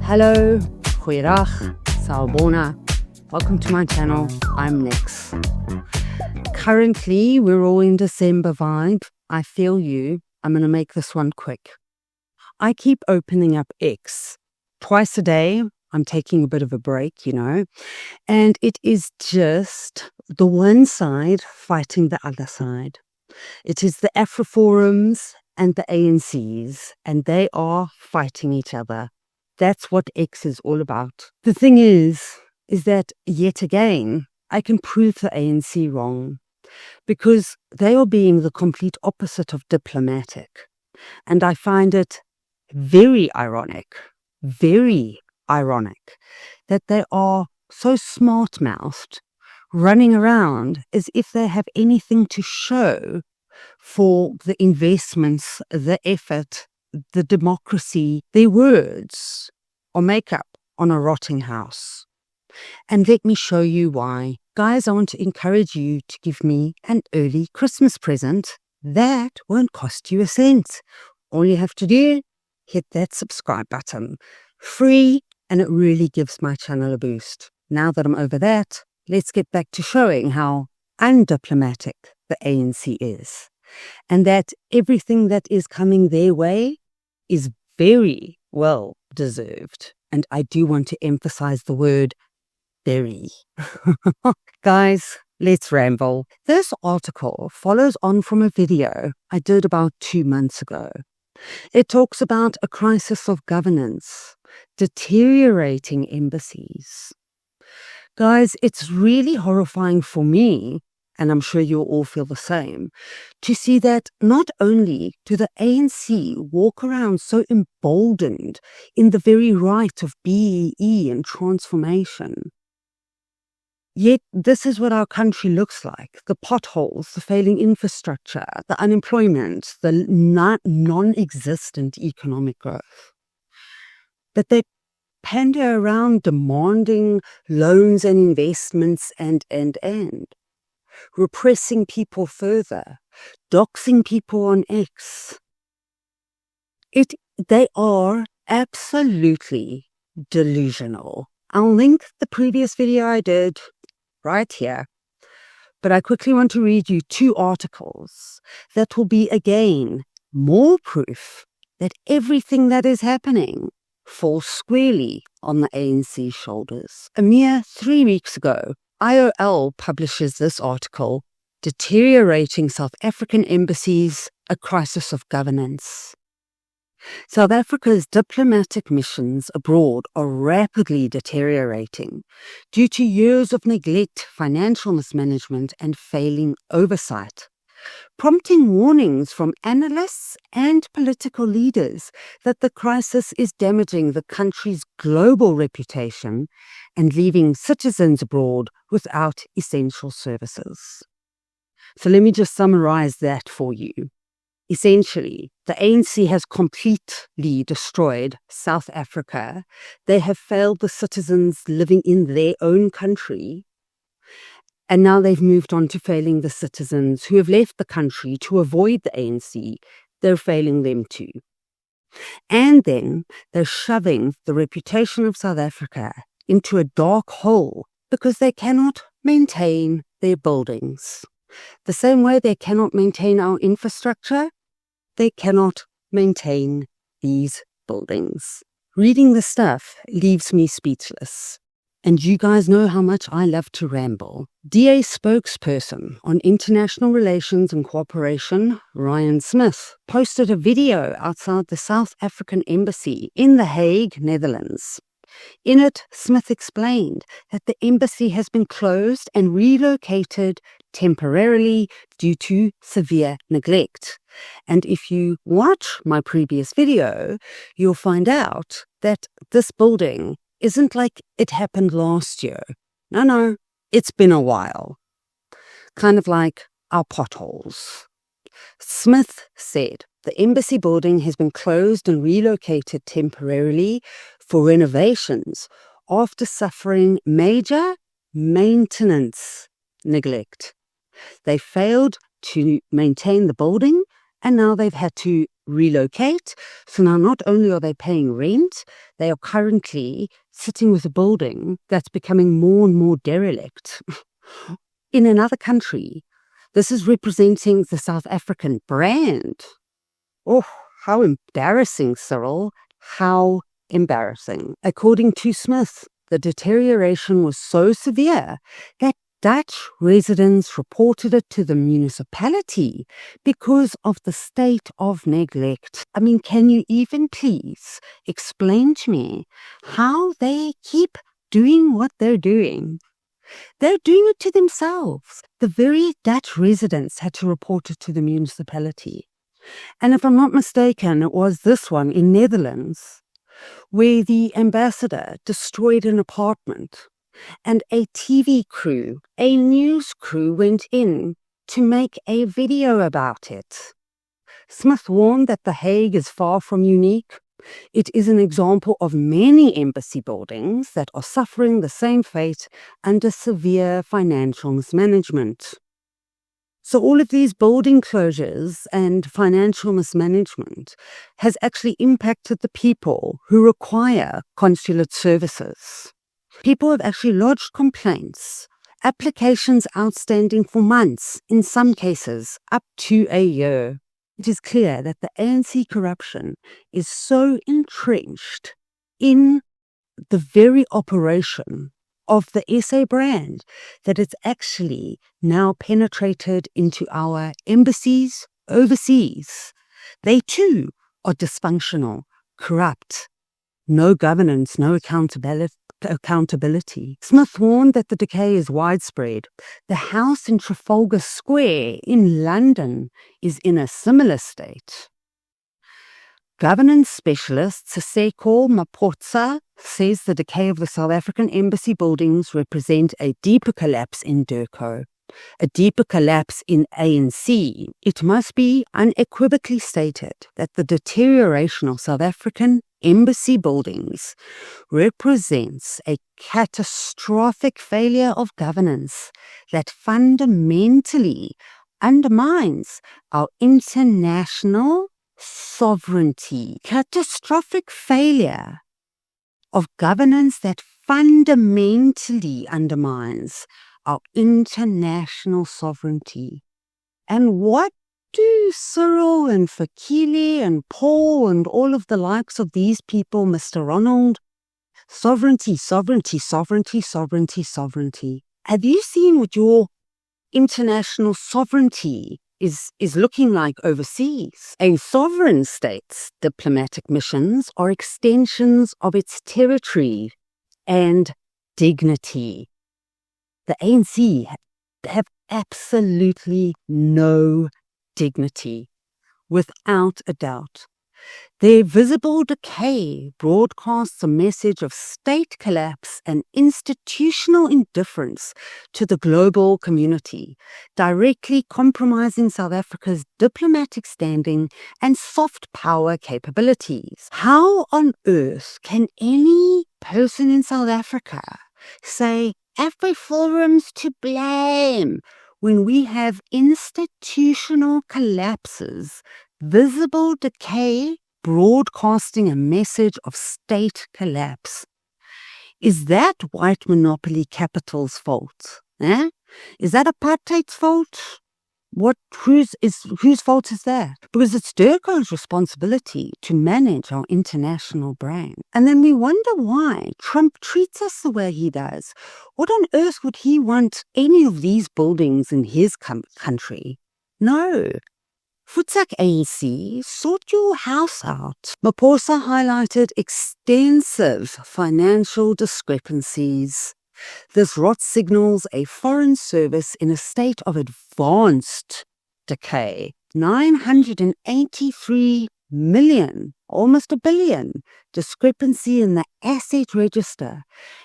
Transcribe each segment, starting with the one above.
Hello, goeiedag, sawubona. Welcome to my channel. I'm Nix. Currently, we're all in December vibe. I feel you. I'm going to make this one quick. I keep opening up X. Twice a day, I'm taking a bit of a break, and it is just the one side fighting the other side. It is the Afroforums and the ANCs, and they are fighting each other. That's what X is all about. The thing is that yet again, I can prove the ANC wrong because they are being the complete opposite of diplomatic. And I find it very ironic that they are so smart-mouthed, running around as if they have anything to show for the investments, the effort, the democracy. Their words are makeup on a rotting house. And let me show you why. Guys, I want to encourage you to give me an early Christmas present. That won't cost you a cent. All you have to do, hit that subscribe button. Free, and it really gives my channel a boost. Now that I'm over that, let's get back to showing how undiplomatic the ANC is. And that everything that is coming their way is very well deserved. And I do want to emphasize the word very. Guys, let's ramble. This article follows on from a video I did about 2 months ago. It talks about a crisis of governance, deteriorating embassies. Guys, it's really horrifying for me, and I'm sure you'll all feel the same, to see that not only do the ANC walk around so emboldened in the very right of BEE and transformation, yet this is what our country looks like. The potholes, the failing infrastructure, the unemployment, the non-existent economic growth. But they pander around demanding loans and investments and. Repressing people further, doxing people on X. They are absolutely delusional. I'll link the previous video I did right here, but I quickly want to read you 2 articles that will be again more proof that everything that is happening falls squarely on the ANC shoulders. A mere 3 weeks ago, IOL publishes this article, Deteriorating South African Embassies, a Crisis of Governance. South Africa's diplomatic missions abroad are rapidly deteriorating due to years of neglect, financial mismanagement, and failing oversight, prompting warnings from analysts and political leaders that the crisis is damaging the country's global reputation and leaving citizens abroad without essential services. So let me just summarize that for you. Essentially, the ANC has completely destroyed South Africa. They have failed the citizens living in their own country. And now they've moved on to failing the citizens who have left the country to avoid the ANC. They're failing them too. And then they're shoving the reputation of South Africa into a dark hole because they cannot maintain their buildings. The same way they cannot maintain our infrastructure, they cannot maintain these buildings. Reading the stuff leaves me speechless. And you guys know how much I love to ramble. DA spokesperson on international relations and cooperation, Ryan Smith, posted a video outside the South African embassy in The Hague, Netherlands. In it, Smith explained that the embassy has been closed and relocated temporarily due to severe neglect. And if you watch my previous video, you'll find out that this building isn't like it happened last year. No, it's been a while. Kind of like our potholes. Smith said the embassy building has been closed and relocated temporarily for renovations after suffering major maintenance neglect. They failed to maintain the building, and now they've had to relocate. So now not only are they paying rent, they are currently sitting with a building that's becoming more and more derelict in another country. This is representing the South African brand. Oh, how embarrassing, Cyril. How embarrassing. According to Smith, the deterioration was so severe that Dutch residents reported it to the municipality because of the state of neglect. I mean, can you even please explain to me how they keep doing what they're doing? They're doing it to themselves. The very Dutch residents had to report it to the municipality. And if I'm not mistaken, it was this one in Netherlands, where the ambassador destroyed an apartment and a TV crew, a news crew, went in to make a video about it. Smith warned that The Hague is far from unique. It is an example of many embassy buildings that are suffering the same fate under severe financial mismanagement. So all of these building closures and financial mismanagement has actually impacted the people who require consulate services. People have actually lodged complaints, applications outstanding for months, in some cases up to a year. It is clear that the ANC corruption is so entrenched in the very operation of the SA brand that it's actually now penetrated into our embassies overseas. They too are dysfunctional, corrupt, no governance, no accountability. Smith warned that the decay is widespread. The house in Trafalgar Square in London is in a similar state. Governance specialist Siseko Mapotsa says the decay of the South African embassy buildings represent a deeper collapse in DIRCO, a deeper collapse in ANC. It must be unequivocally stated that the deterioration of South African embassy buildings represents a catastrophic failure of governance that fundamentally undermines our international sovereignty. Catastrophic failure of governance that fundamentally undermines our international sovereignty. And what do Cyril and Fikile and Paul and all of the likes of these people, Mr. Ronald? Sovereignty, sovereignty, sovereignty, sovereignty, sovereignty. Have you seen what your international sovereignty is looking like overseas? A sovereign state's diplomatic missions are extensions of its territory and dignity. The ANC have absolutely no dignity, without a doubt. Their visible decay broadcasts a message of state collapse and institutional indifference to the global community, directly compromising South Africa's diplomatic standing and soft power capabilities. How on earth can any person in South Africa say AfriForum's to blame when we have institutional collapses, visible decay, broadcasting a message of state collapse? Is that white monopoly capital's fault? Is that apartheid's fault? Whose fault is that? Because it's DIRCO's responsibility to manage our international brand. And then we wonder why Trump treats us the way he does. What on earth would he want any of these buildings in his country? No. Futsak ANC, sort your house out. Maposa highlighted extensive financial discrepancies. This rot signals a foreign service in a state of advanced decay. 983 million, almost a billion, discrepancy in the asset register,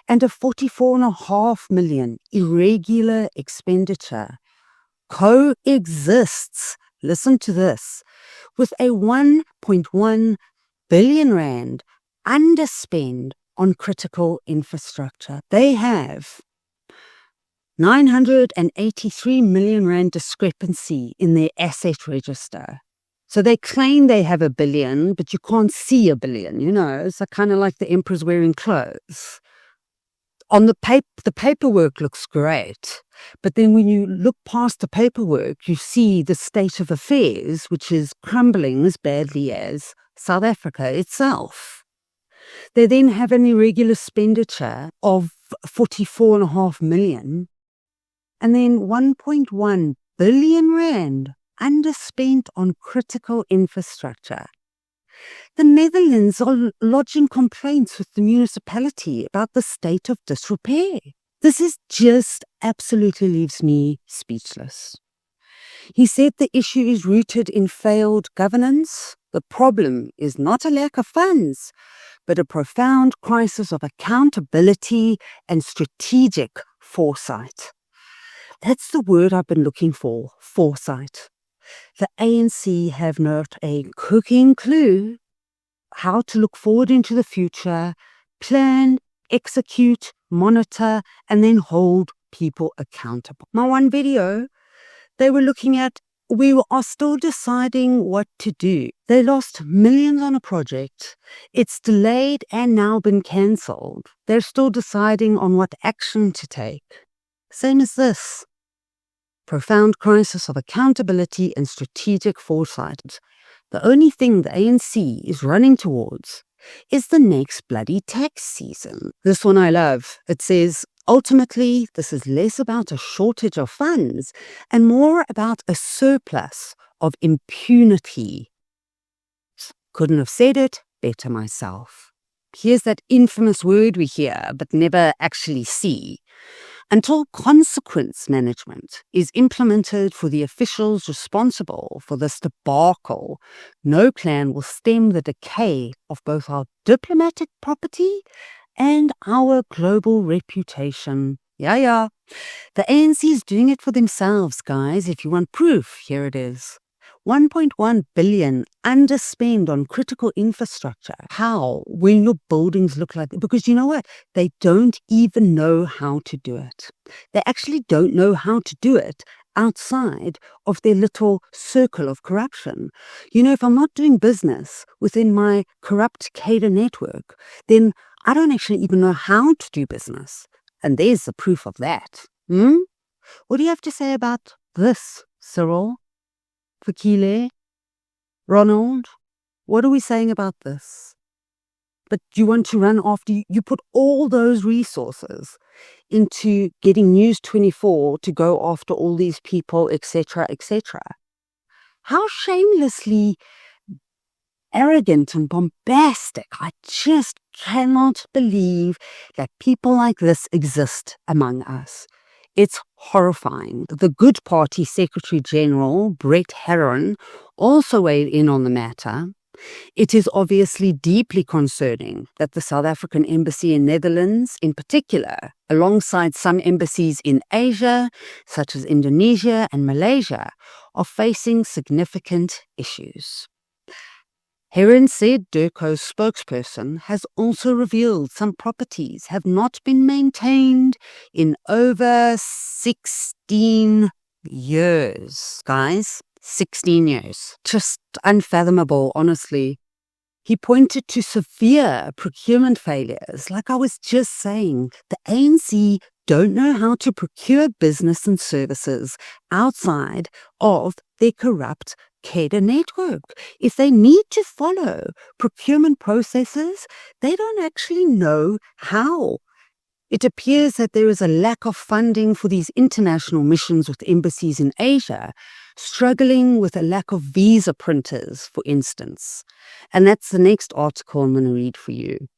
and a 44.5 million irregular expenditure coexists, listen to this, with a 1.1 billion rand underspend on critical infrastructure. They have 983 million rand discrepancy in their asset register. So they claim they have 1 billion, but you can't see 1 billion, It's kind of like the emperor's wearing clothes. On the paperwork looks great, but then when you look past the paperwork, you see the state of affairs, which is crumbling as badly as South Africa itself. They then have an irregular expenditure of 44.5 million, and then 1.1 billion rand underspent on critical infrastructure. The Netherlands are lodging complaints with the municipality about the state of disrepair. This is just absolutely leaves me speechless. He said the issue is rooted in failed governance. The problem is not a lack of funds, but a profound crisis of accountability and strategic foresight. That's the word I've been looking for, foresight. The ANC have not a cooking clue how to look forward into the future, plan, execute, monitor, and then hold people accountable. My one video, they were looking at, we are still deciding what to do. They lost millions on a project. It's delayed and now been cancelled. They're still deciding on what action to take. Same as this. Profound crisis of accountability and strategic foresight. The only thing the ANC is running towards is the next bloody tax season. This one I love. It says, ultimately, this is less about a shortage of funds and more about a surplus of impunity. Couldn't have said it better myself. Here's that infamous word we hear but never actually see. Until consequence management is implemented for the officials responsible for this debacle, no plan will stem the decay of both our diplomatic property and our global reputation. Yeah. The ANC is doing it for themselves, guys. If you want proof, here it is. 1.1 billion underspend on critical infrastructure. How? When your buildings look like that? Because you know what? They don't even know how to do it. They actually don't know how to do it outside of their little circle of corruption. If I'm not doing business within my corrupt cadre network, then I don't actually even know how to do business. And there's the proof of that. What do you have to say about this, Cyril? Fakile, Ronald, what are we saying about this? But you want to run after, you put all those resources into getting News 24 to go after all these people, etc., etc. How shamelessly arrogant and bombastic. I just cannot believe that people like this exist among us. It's horrifying. The Good Party Secretary General, Brett Herron, also weighed in on the matter. It is obviously deeply concerning that the South African Embassy in Netherlands, in particular, alongside some embassies in Asia, such as Indonesia and Malaysia, are facing significant issues. Herron said DIRCO's spokesperson has also revealed some properties have not been maintained in over 16 years. Guys, 16 years. Just unfathomable, honestly. He pointed to severe procurement failures. Like I was just saying, the ANC don't know how to procure business and services outside of their corrupt cadre network. If they need to follow procurement processes, they don't actually know how. It appears that there is a lack of funding for these international missions with embassies in Asia, struggling with a lack of visa printers, for instance. And that's the next article I'm going to read for you.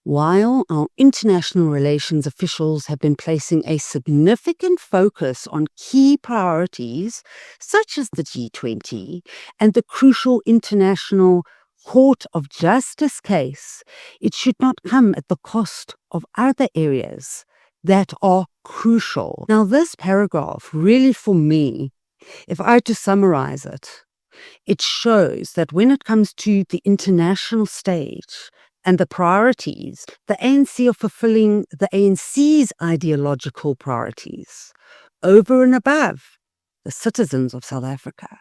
While our international relations officials have been placing a significant focus on key priorities, such as the G20 and the crucial international Court of Justice case, it should not come at the cost of other areas that are crucial. Now, this paragraph, really for me, if I had to summarize it, it shows that when it comes to the international stage and the priorities, the ANC are fulfilling the ANC's ideological priorities over and above the citizens of South Africa.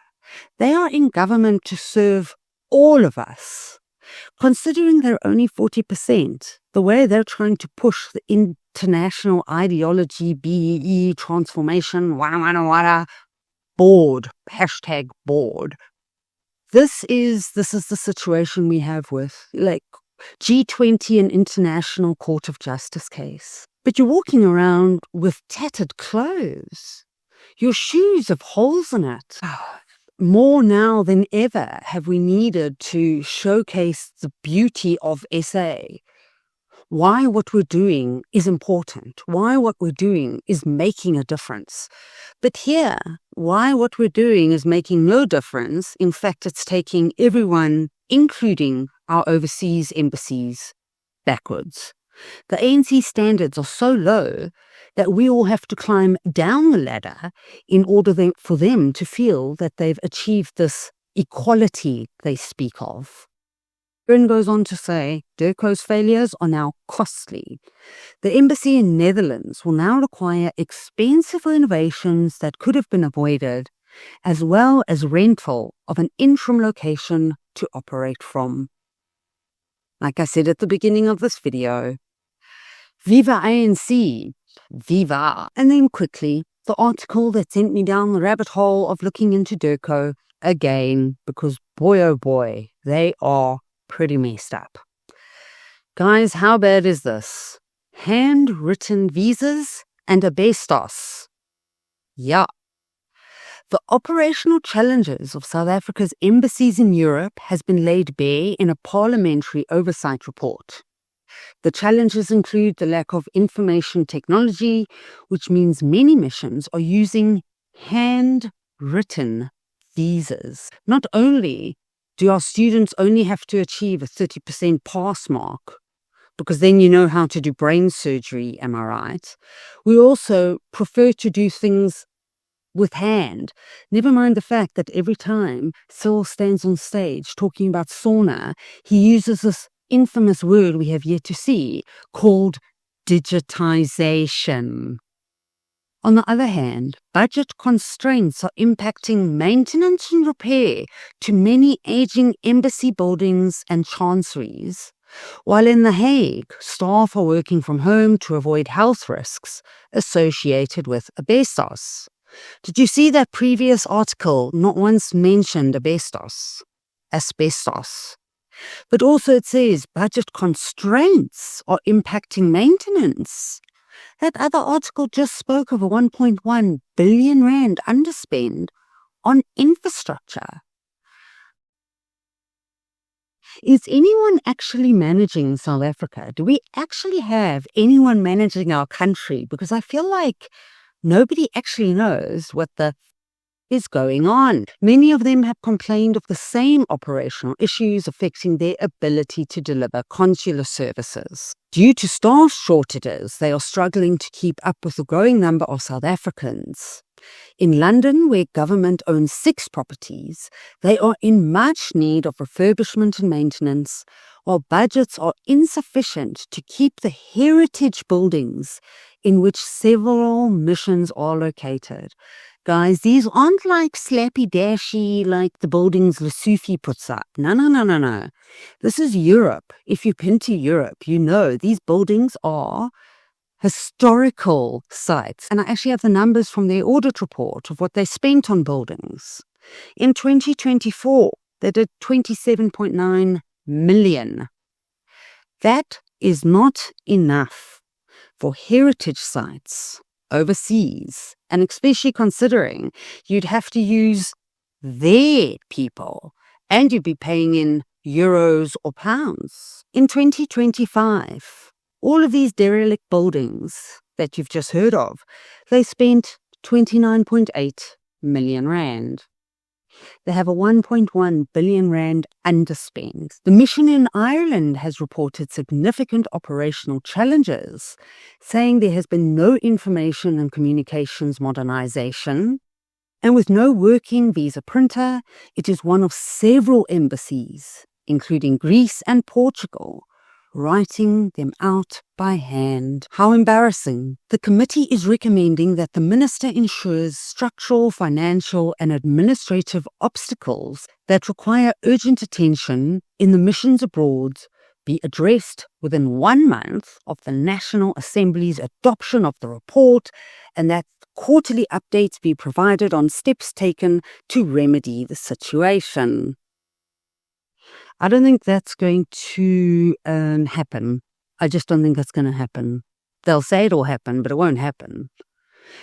They are in government to serve all of us. Considering they're only 40%, the way they're trying to push the international ideology, BEE, transformation, wada, bored, hashtag bored. This is the situation we have with like G20 and International Court of Justice case. But you're walking around with tattered clothes. Your shoes have holes in it. More now than ever have we needed to showcase the beauty of SA. Why what we're doing is important. Why what we're doing is making a difference. But here, why what we're doing is making no difference. In fact, it's taking everyone, including our overseas embassies, backwards. The ANC standards are so low that we all have to climb down the ladder in order for them to feel that they've achieved this equality they speak of. Aaron goes on to say, DIRCO's failures are now costly. The embassy in Netherlands will now require expensive renovations that could have been avoided, as well as rental of an interim location to operate from. Like I said at the beginning of this video, Viva ANC, Viva. And then quickly, the article that sent me down the rabbit hole of looking into DIRCO again, because boy oh boy, they are pretty messed up. Guys, how bad is this? Handwritten visas and asbestos. Yeah. The operational challenges of South Africa's embassies in Europe has been laid bare in a parliamentary oversight report. The challenges include the lack of information technology, which means many missions are using handwritten visas. Not only do our students only have to achieve a 30% pass mark, because then you know how to do brain surgery, am I right? We also prefer to do things with hand. Never mind the fact that every time Cyril stands on stage talking about sauna, he uses this infamous word we have yet to see called digitization. On the other hand, budget constraints are impacting maintenance and repair to many aging embassy buildings and chanceries, while in The Hague, staff are working from home to avoid health risks associated with asbestos. Did you see that previous article not once mentioned asbestos? But also it says budget constraints are impacting maintenance. That other article just spoke of a 1.1 billion rand underspend on infrastructure. Is anyone actually managing South Africa? Do we actually have anyone managing our country? Because I feel like nobody actually knows what the is going on. Many of them have complained of the same operational issues affecting their ability to deliver consular services. Due to staff shortages, they are struggling to keep up with the growing number of South Africans. In London, where government owns 6 properties, they are in much need of refurbishment and maintenance, while budgets are insufficient to keep the heritage buildings in which several missions are located. Guys, these aren't like slappy-dashy like the buildings Lesotho puts up. No. This is Europe. If you've been to Europe, you know these buildings are historical sites. And I actually have the numbers from their audit report of what they spent on buildings. In 2024, they did 27.9 million. That is not enough for heritage sites overseas, and especially considering you'd have to use their people and you'd be paying in euros or pounds. In 2025, all of these derelict buildings that you've just heard of, they spent 29.8 million rand. They have a 1.1 billion rand underspend. The mission in Ireland has reported significant operational challenges, saying there has been no information and communications modernization. And with no working visa printer, it is one of several embassies, including Greece and Portugal, writing them out by hand. How embarrassing. The committee is recommending that the minister ensures structural, financial, and administrative obstacles that require urgent attention in the missions abroad be addressed within 1 month of the National Assembly's adoption of the report, and that quarterly updates be provided on steps taken to remedy the situation. I don't think that's going to happen. I just don't think that's going to happen. They'll say it'll happen, but it won't happen.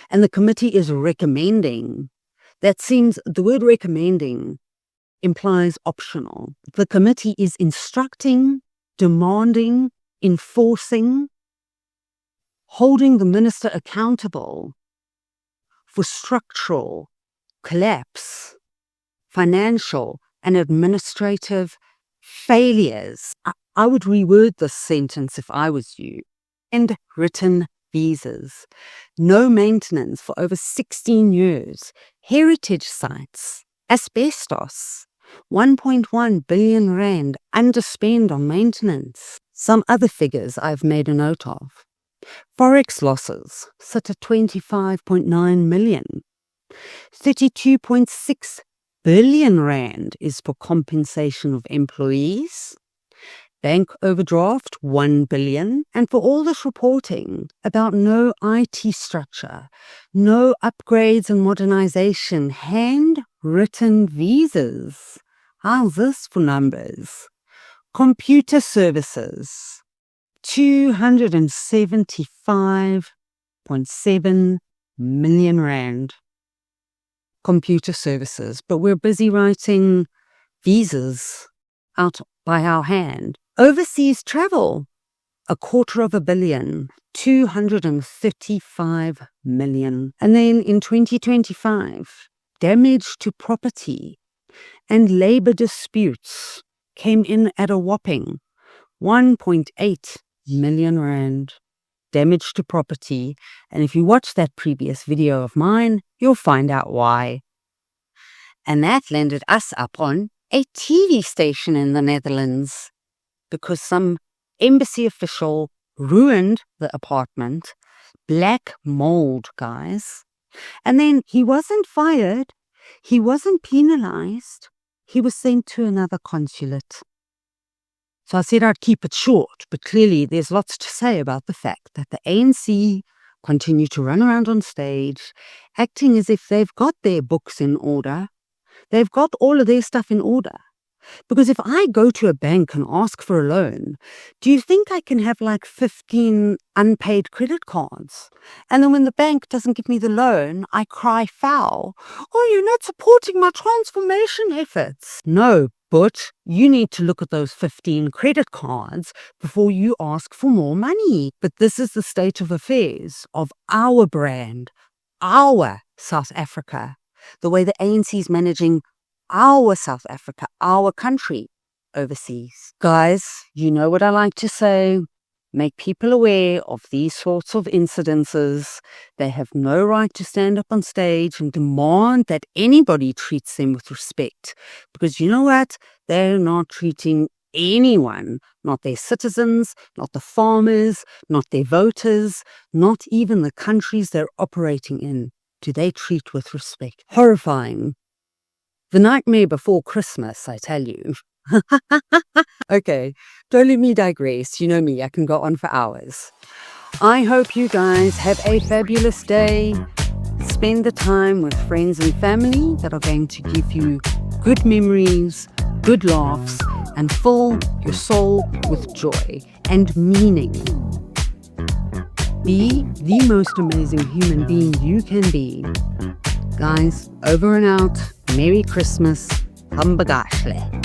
And the committee is recommending. That seems, the word recommending implies optional. The committee is instructing, demanding, enforcing, holding the minister accountable for structural collapse, financial and administrative failures. I would reword this sentence if I was you. And written visas. No maintenance for over 16 years. Heritage sites. Asbestos. 1.1 billion rand underspend on maintenance. Some other figures I've made a note of. Forex losses sit at 25.9 million. 32.6 billion rand is for compensation of employees. Bank overdraft, 1 billion. And for all this reporting about no IT structure, no upgrades and modernization, handwritten visas. How's this for numbers? Computer services, 275.7 million rand. Computer services, but we're busy writing visas out by our hand. Overseas travel, 250 million, 235 million. And then in 2025, damage to property and labor disputes came in at a whopping 1.8 million rand. Damage to property. And if you watch that previous video of mine, you'll find out why. And that landed us up on a TV station in the Netherlands because some embassy official ruined the apartment. Black mold, guys. And then he wasn't fired. He wasn't penalized. He was sent to another consulate. So I said I'd keep it short, but clearly there's lots to say about the fact that the ANC continue to run around on stage, acting as if they've got their books in order. They've got all of their stuff in order. Because if I go to a bank and ask for a loan, do you think I can have like 15 unpaid credit cards? And then when the bank doesn't give me the loan, I cry foul. Oh, you're not supporting my transformation efforts. No, but you need to look at those 15 credit cards before you ask for more money. But this is the state of affairs of our brand, our South Africa, the way the ANC is managing our South Africa, our country overseas. Guys, you know what I like to say. Make people aware of these sorts of incidences. They have no right to stand up on stage and demand that anybody treats them with respect. Because you know what? They're not treating anyone, not their citizens, not the farmers, not their voters, not even the countries they're operating in. Do they treat with respect? Horrifying. The nightmare before Christmas, I tell you. Okay, don't let me digress. You know me, I can go on for hours. I hope you guys have a fabulous day. Spend the time with friends and family that are going to give you good memories, good laughs, and fill your soul with joy and meaning. Be the most amazing human being you can be. Guys, over and out. Merry Christmas. Hambagashle.